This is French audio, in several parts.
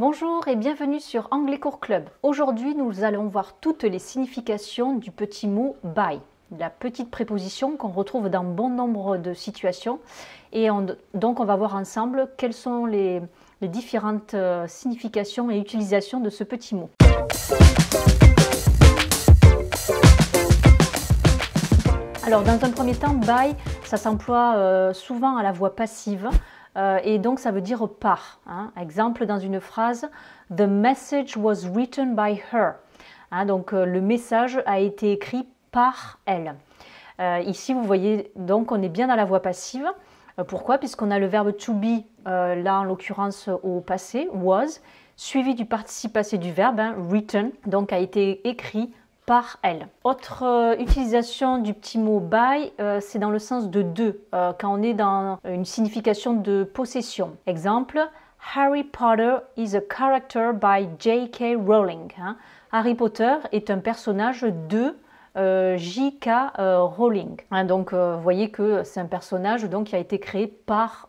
Bonjour et bienvenue sur Anglais Cours Club. Aujourd'hui, nous allons voir toutes les significations du petit mot by, la petite préposition qu'on retrouve dans bon nombre de situations. Et donc, on va voir ensemble quelles sont les différentes significations et utilisations de ce petit mot. Alors, dans un premier temps, by, ça s'emploie souvent à la voix passive. Et donc ça veut dire par. Exemple dans une phrase, The message was written by her. Donc le message a été écrit par elle. Ici vous voyez donc on est bien dans la voix passive. Pourquoi? Puisqu'on a le verbe to be, là en l'occurrence au passé, was, suivi du participe passé du verbe, written, donc a été écrit par elle. Autre utilisation du petit mot by, c'est dans le sens de quand on est dans une signification de possession. Exemple, Harry Potter is a character by J.K. Rowling. Harry Potter est un personnage de J.K. Rowling. Donc vous voyez que c'est un personnage donc, qui a été créé par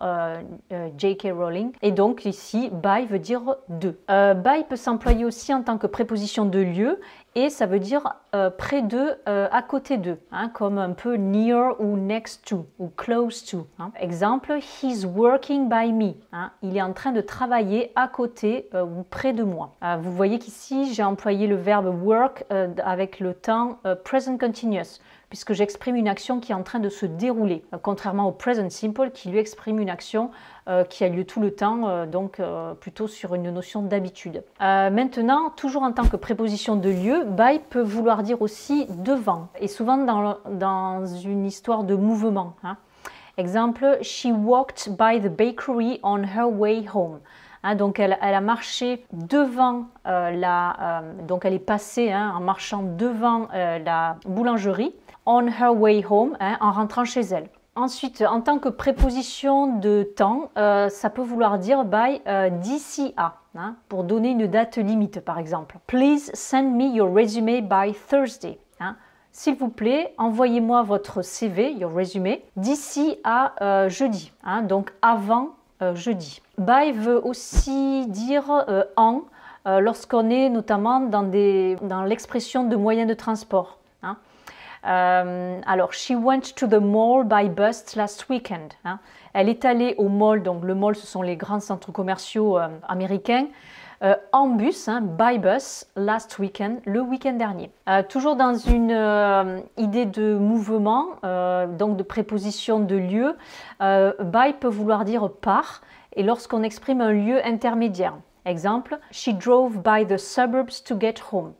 J.K. Rowling. Et donc ici, by veut dire de. By peut s'employer aussi en tant que préposition de lieu et ça veut dire près de, à côté de, comme un peu near ou next to ou close to. Exemple, he's working by me. Il est en train de travailler à côté ou près de moi. Vous voyez qu'ici, j'ai employé le verbe work avec le temps present continuous, puisque j'exprime une action qui est en train de se dérouler, contrairement au present simple qui lui exprime une action qui a lieu tout le temps, donc plutôt sur une notion d'habitude. Maintenant, toujours en tant que préposition de lieu, by peut vouloir dire aussi devant, et souvent dans une histoire de mouvement. Exemple, she walked by the bakery on her way home. Donc elle a marché devant donc elle est passée en marchant devant la boulangerie on her way home, en rentrant chez elle. Ensuite, en tant que préposition de temps, ça peut vouloir dire by d'ici à, pour donner une date limite par exemple. Please send me your resume by Thursday. S'il vous plaît, envoyez-moi votre CV, your resume, d'ici à jeudi, donc avant jeudi. By veut aussi dire en, lorsqu'on est notamment dans l'expression de moyens de transport. Alors, she went to the mall by bus last weekend. Elle est allée au mall, donc le mall ce sont les grands centres commerciaux américains, en bus, by bus, last weekend, le week-end dernier. Toujours dans une idée de mouvement, donc de préposition de lieu, by peut vouloir dire par, et lorsqu'on exprime un lieu intermédiaire. Exemple, she drove by the suburbs to get home.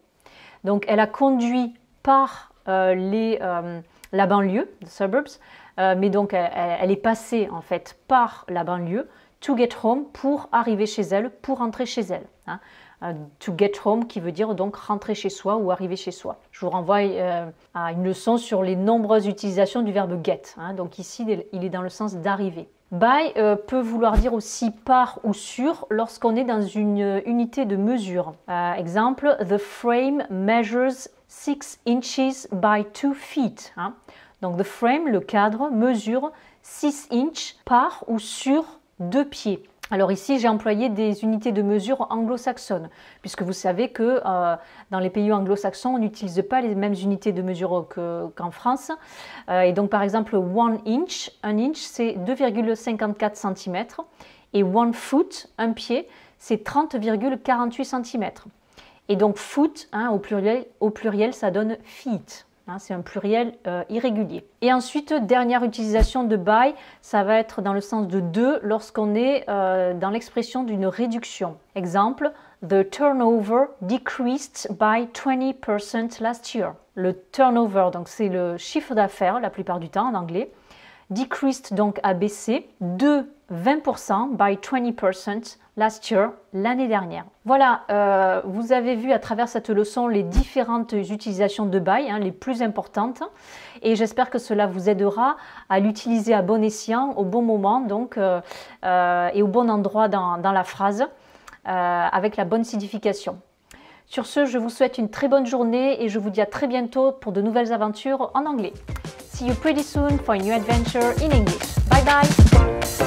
Donc elle a conduit par la banlieue, the suburbs, mais donc elle est passée en fait par la banlieue, to get home, pour arriver chez elle, pour rentrer chez elle. To get home qui veut dire donc rentrer chez soi ou arriver chez soi. Je vous renvoie à une leçon sur les nombreuses utilisations du verbe get. Donc ici, il est dans le sens d'arriver. By peut vouloir dire aussi par ou sur lorsqu'on est dans une unité de mesure. Exemple, the frame measures 6 inches by 2 feet. Donc the frame, le cadre, mesure 6 inches par ou sur 2 pieds. Alors ici, j'ai employé des unités de mesure anglo-saxonnes, puisque vous savez que dans les pays anglo-saxons, on n'utilise pas les mêmes unités de mesure qu'en France. Et donc, par exemple, 1 inch, c'est 2,54 cm, et 1 foot, un pied, c'est 30,48 cm. Et donc, foot, au pluriel, ça donne feet. C'est un pluriel irrégulier. Et ensuite, dernière utilisation de by, ça va être dans le sens de lorsqu'on est dans l'expression d'une réduction. Exemple, the turnover decreased by 20% last year. Le turnover, donc c'est le chiffre d'affaires la plupart du temps en anglais. Decreased, donc a baissé de 20% by 20% last year, l'année dernière. Voilà, vous avez vu à travers cette leçon les différentes utilisations de by, les plus importantes, et j'espère que cela vous aidera à l'utiliser à bon escient, au bon moment donc, et au bon endroit dans la phrase, avec la bonne signification. Sur ce, je vous souhaite une très bonne journée et je vous dis à très bientôt pour de nouvelles aventures en anglais. See you pretty soon for a new adventure in English. Bye bye!